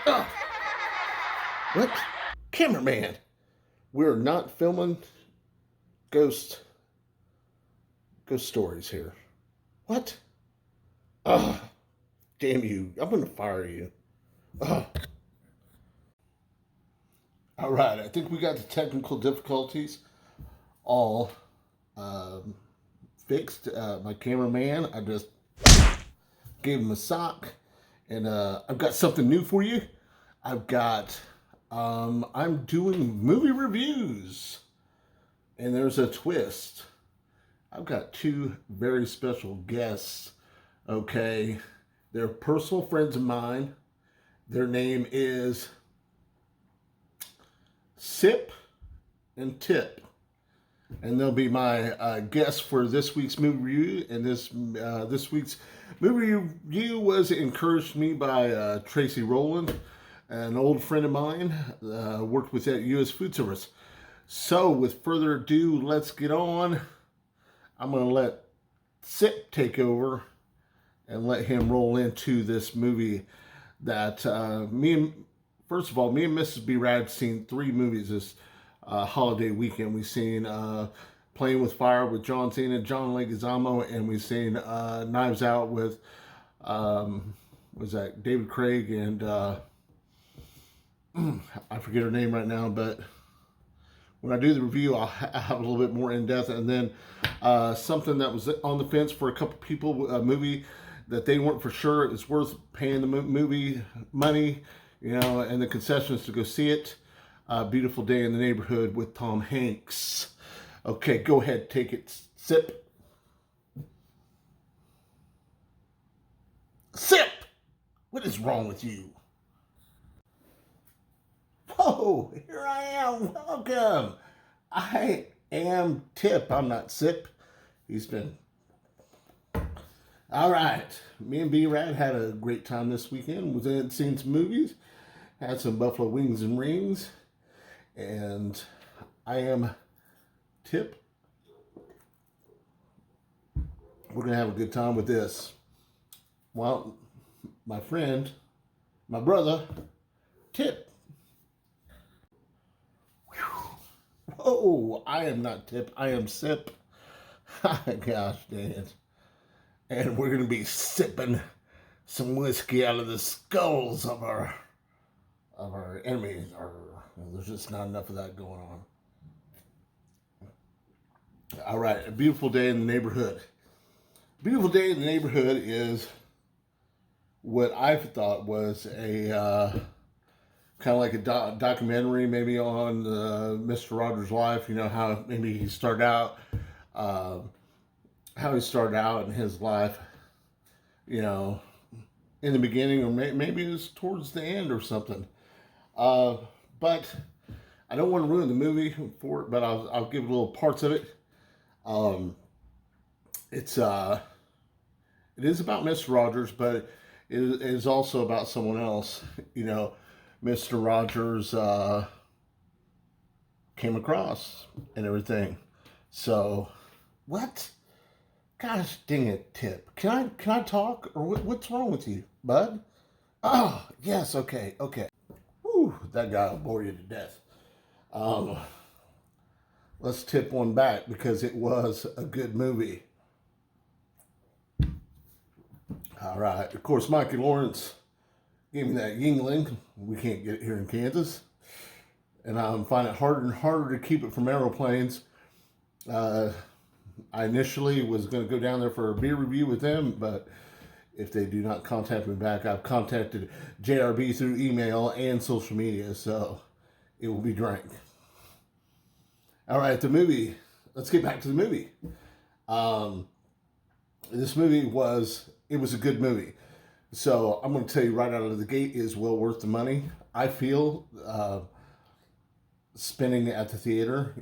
Ugh. What? Cameraman. We're not filming ghost stories here. What? Ugh. Damn you. I'm gonna fire you. Ugh. All right, I think we got the technical difficulties all um, fixed. My cameraman, I just gave him a sock, and I've got something new for you. I'm doing movie reviews, and there's a twist. I've got two very special guests, okay? They're personal friends of mine. Their name is Sip and Tip. And they'll be my guests for this week's movie review. And this week's movie review was encouraged me by Tracy Rowland, an old friend of mine, worked with at U.S. Food Service. So, with further ado, let's get on. I'm going to let Sip take over and let him roll into this movie that first of all, me and Mrs. B-Rad have seen 3 movies this holiday weekend. We've seen Playing with Fire with John Cena, John Leguizamo, and we've seen Knives Out with was that David Craig and I forget her name right now, but when I do the review, I'll have a little bit more in depth. And then something that was on the fence for a couple people, a movie that they weren't for sure it's worth paying the movie money, and the concessions to go see it. Beautiful Day in the Neighborhood with Tom Hanks. Okay, go ahead, take it. Sip. Sip! What is wrong with you? Whoa, here I am. Welcome. I am Tip. I'm not Sip. He's been... All right. Me and B-Rad had a great time this weekend. Was in, seen some movies. Had some buffalo wings and rings. And I am Tip. We're going to have a good time with this. Well, my friend, my brother, Tip. Oh, I am not Tip. I am Sip. Gosh dang it. And we're going to be sipping some whiskey out of the skulls of our enemies. There's just not enough of that going on. All right, A Beautiful Day in the Neighborhood. A Beautiful Day in the Neighborhood is what I thought was a kind of like a documentary, maybe on Mr. Rogers' life. How maybe he started out, how he started out in his life. In the beginning, or maybe it was towards the end or something. But I don't want to ruin the movie for it, but I'll give little parts of it. It is about Mr. Rogers, but it is also about someone else. Mr. Rogers came across and everything. So, what? Gosh dang it, Tip. Can I talk, or what's wrong with you, bud? Oh, yes, okay. Whew, that guy will bore you to death. Let's tip one back because it was a good movie. All right. Of course, Mikey Lawrence gave me that Yingling. We can't get it here in Kansas. And I'm finding it harder and harder to keep it from aeroplanes. I initially was going to go down there for a beer review with them, but if they do not contact me back, I've contacted JRB through email and social media, so it will be drank. All right, the movie. Let's get back to the movie. This movie was a good movie. So I'm going to tell you right out of the gate, is well worth the money. I feel spending at the theater,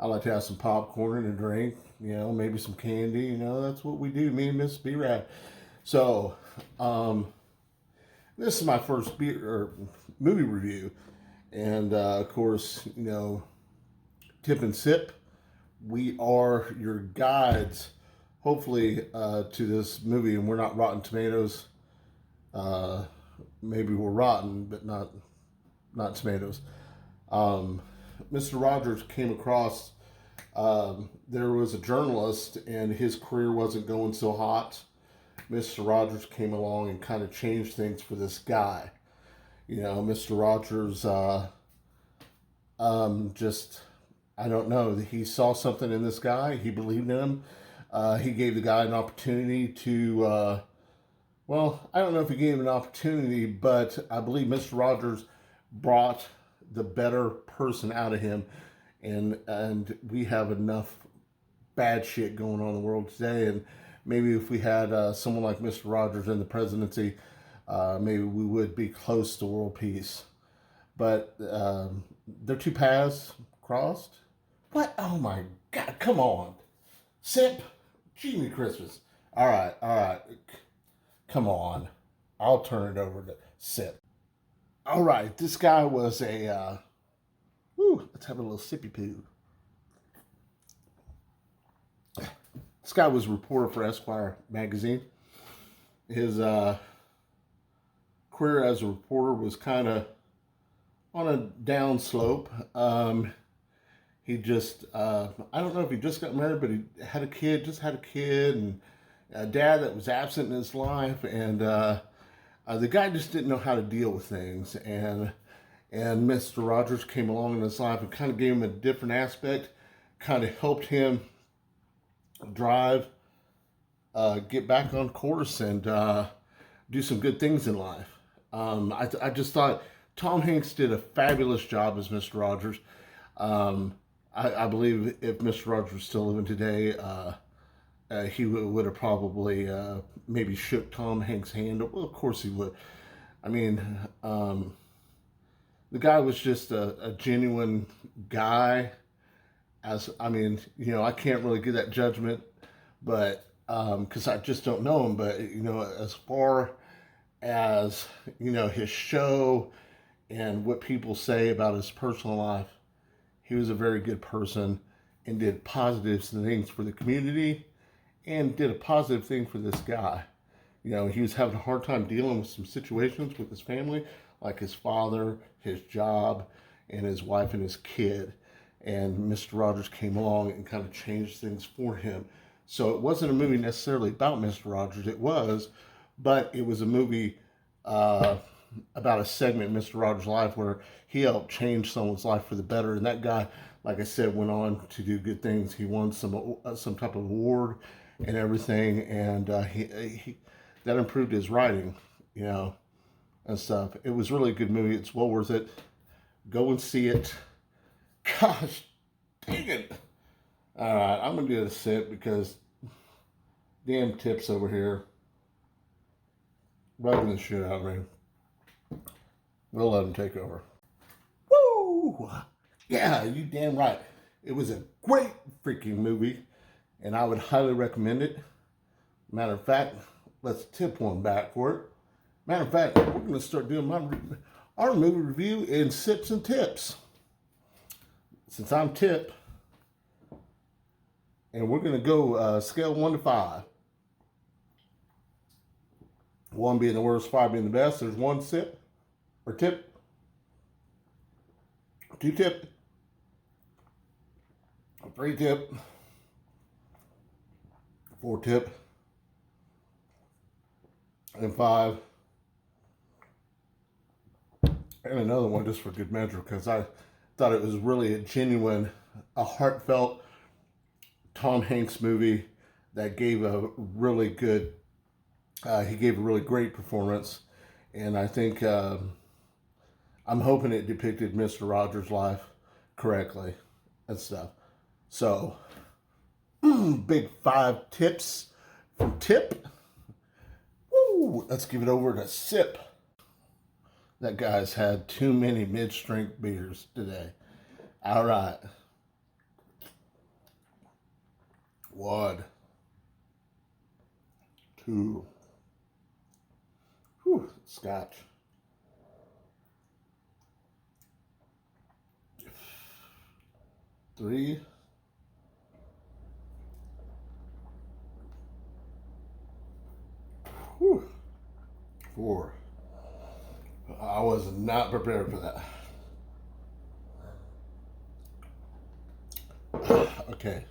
I like to have some popcorn and a drink, maybe some candy, that's what we do, me and Miss B-Rad. So, this is my first movie review. And, of course, Tip and Sip, we are your guides, hopefully, to this movie. And we're not Rotten Tomatoes maybe were rotten, but not tomatoes. Um, Mr. Rogers came across. There was a journalist, and his career wasn't going so hot. Mr. Rogers came along and kind of changed things for this guy. Mr. Rogers just, I don't know, he saw something in this guy. He believed in him. He gave the guy an opportunity to, well, I don't know if he gave him an opportunity, but I believe Mr. Rogers brought the better person out of him. And we have enough bad shit going on in the world today. And maybe if we had someone like Mr. Rogers in the presidency, maybe we would be close to world peace. But their two paths crossed. What? Oh my God! Come on, sip. Genie Christmas. All right. Come on. I'll turn it over to sip. All right. This guy was a. Let's have a little sippy poo. This guy was a reporter for Esquire magazine. His career as a reporter was kind of on a down slope. He just, I don't know if he just got married, but he had a kid, and a dad that was absent in his life. And the guy just didn't know how to deal with things. And Mr. Rogers came along in his life and kind of gave him a different aspect, kind of helped him drive, get back on course, and do some good things in life. I just thought Tom Hanks did a fabulous job as Mr. Rogers. I believe if Mr. Rogers was still living today, he would have probably maybe shook Tom Hanks' hand. Well, of course he would. I mean, the guy was just a genuine guy. I can't really give that judgment, but because I just don't know him. But as far as his show and what people say about his personal life, he was a very good person and did positive things for the community and did a positive thing for this guy. He was having a hard time dealing with some situations with his family, like his father, his job, and his wife and his kid. And Mr. Rogers came along and kind of changed things for him. So it wasn't a movie necessarily about Mr. Rogers. It was, but it was a movie about a segment in Mr. Rogers' life where he helped change someone's life for the better. And that guy, like I said, went on to do good things. He won some type of award and everything, and he that improved his writing, and stuff. It was really a good movie. It's well worth it. Go and see it. Gosh, dang it! All right, I'm gonna do a sip because damn Tips over here rubbing the shit out of me. We'll let him take over. Woo! Yeah, you damn right. It was a great freaking movie, and I would highly recommend it. Matter of fact, let's tip one back for it. Matter of fact, we're going to start doing our movie review in sips and tips. Since I'm Tip, and we're going to go scale 1 to 5. 1 being the worst, 5 being the best. There's 1 sip or tip, 2 tip, 3 tip, 4 tip, and 5. And another one just for good measure, because I thought it was really a heartfelt Tom Hanks movie that gave a really good, he gave a really great performance. And I think, I'm hoping it depicted Mr. Rogers' life correctly and stuff. So, big 5 tips from Tip. Woo, let's give it over to Sip. That guy's had too many mid-strength beers today. All right. 1, 2. Whew, scotch. 3. 4. I was not prepared for that. Okay.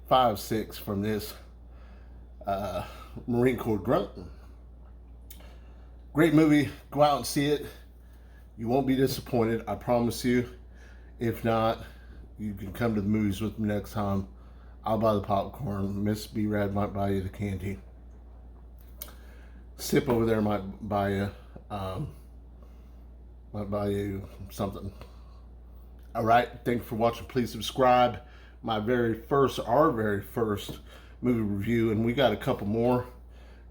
5-6 from this Marine Corps grunt. Great movie. Go out and see it. You won't be disappointed. I promise you. If not, you can come to the movies with me next time. I'll buy the popcorn. Miss B-Rad might buy you the candy. Sip over there might buy you something. All right. Thank you for watching. Please subscribe. Our very first movie review, and we got a couple more.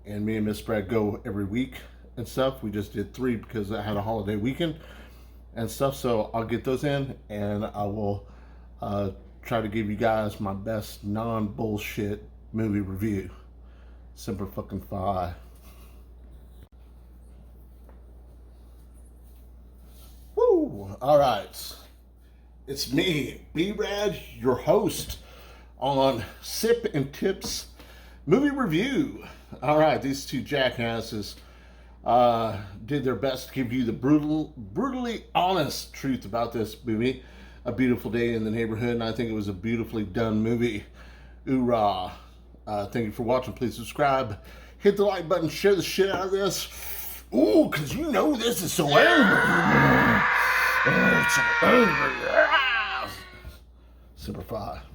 And me and Miss Brad go every week and stuff. We just did 3 because I had a holiday weekend and stuff. So I'll get those in, and I will try to give you guys my best non-bullshit movie review. Semper fucking Fi. Woo! All right. It's me, B-Rad, your host on Sip and Tips movie review. All right, these two jackasses did their best to give you the brutally honest truth about this movie. A Beautiful Day in the Neighborhood, and I think it was a beautifully done movie. Oorah. Thank you for watching. Please subscribe. Hit the like button. Share the shit out of this. Ooh, because you know this is so angry. It's so angry. Super Fi.